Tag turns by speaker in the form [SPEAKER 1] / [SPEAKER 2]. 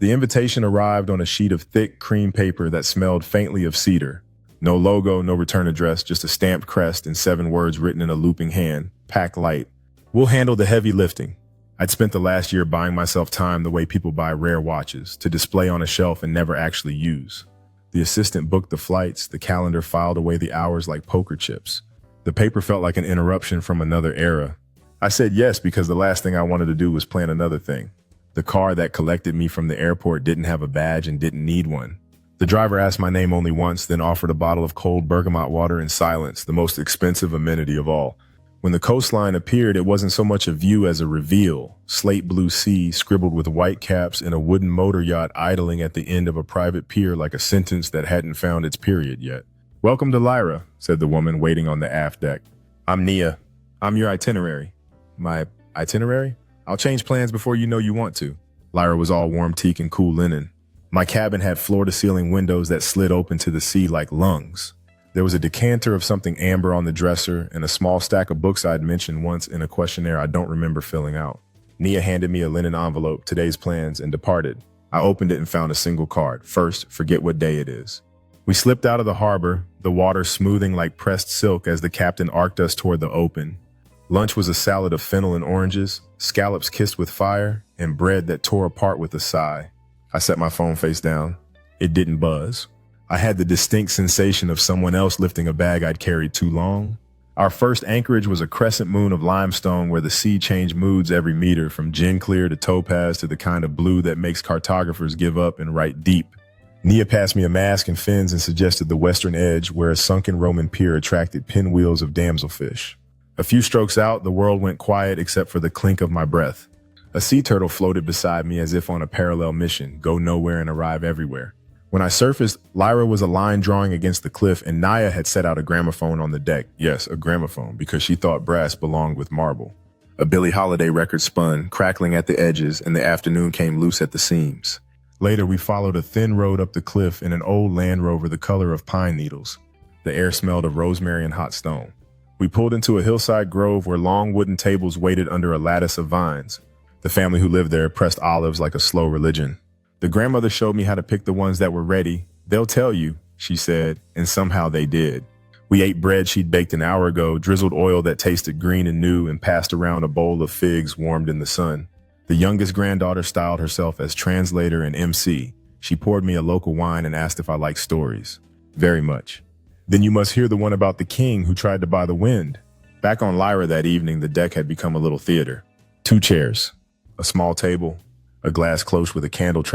[SPEAKER 1] The invitation arrived on a sheet of thick cream paper that smelled faintly of cedar. No logo, no return address, just a stamped crest and 7 words written in a looping hand. Pack light. We'll handle the heavy lifting. I'd spent the last year buying myself time the way people buy rare watches, to display on a shelf and never actually use. The assistant booked the flights, the calendar filed away the hours like poker chips. The paper felt like an interruption from another era. I said yes because the last thing I wanted to do was plan another thing. The car that collected me from the airport didn't have a badge and didn't need one. The driver asked my name only once, then offered a bottle of cold bergamot water in silence, the most expensive amenity of all. When the coastline appeared, it wasn't so much a view as a reveal. Slate blue sea scribbled with white caps and a wooden motor yacht idling at the end of a private pier like a sentence that hadn't found its period yet. "Welcome to Lyra," said the woman waiting on the aft deck. "I'm Nia. I'm your itinerary." "My itinerary? I'll change plans before you know you want to." Lyra was all warm teak and cool linen. My cabin had floor-to-ceiling windows that slid open to the sea like lungs. There was a decanter of something amber on the dresser and a small stack of books I'd mentioned once in a questionnaire I don't remember filling out. Nia handed me a linen envelope, today's plans, and departed. I opened it and found a single card. First, forget what day it is. We slipped out of the harbor, the water smoothing like pressed silk as the captain arced us toward the open. Lunch was a salad of fennel and oranges, scallops kissed with fire, and bread that tore apart with a sigh. I set my phone face down. It didn't buzz. I had the distinct sensation of someone else lifting a bag I'd carried too long. Our first anchorage was a crescent moon of limestone where the sea changed moods every meter, from gin clear to topaz to the kind of blue that makes cartographers give up and write deep. Nia passed me a mask and fins and suggested the western edge where a sunken Roman pier attracted pinwheels of damselfish. A few strokes out, the world went quiet except for the clink of my breath. A sea turtle floated beside me as if on a parallel mission, go nowhere and arrive everywhere. When I surfaced, Lyra was a line drawing against the cliff and Naya had set out a gramophone on the deck. Yes, a gramophone, because she thought brass belonged with marble. A Billie Holiday record spun, crackling at the edges, and the afternoon came loose at the seams. Later, we followed a thin road up the cliff in an old Land Rover the color of pine needles. The air smelled of rosemary and hot stone. We pulled into a hillside grove where long wooden tables waited under a lattice of vines. The family who lived there pressed olives like a slow religion. The grandmother showed me how to pick the ones that were ready. "They'll tell you," she said, and somehow they did. We ate bread she'd baked an hour ago, drizzled oil that tasted green and new, and passed around a bowl of figs warmed in the sun. The youngest granddaughter styled herself as translator and MC. She poured me a local wine and asked if I liked stories. Very much. "Then you must hear the one about the king who tried to buy the wind." Back on Lyra that evening, the deck had become a little theater. 2 chairs, a small table, a glass cloche with a candle trapped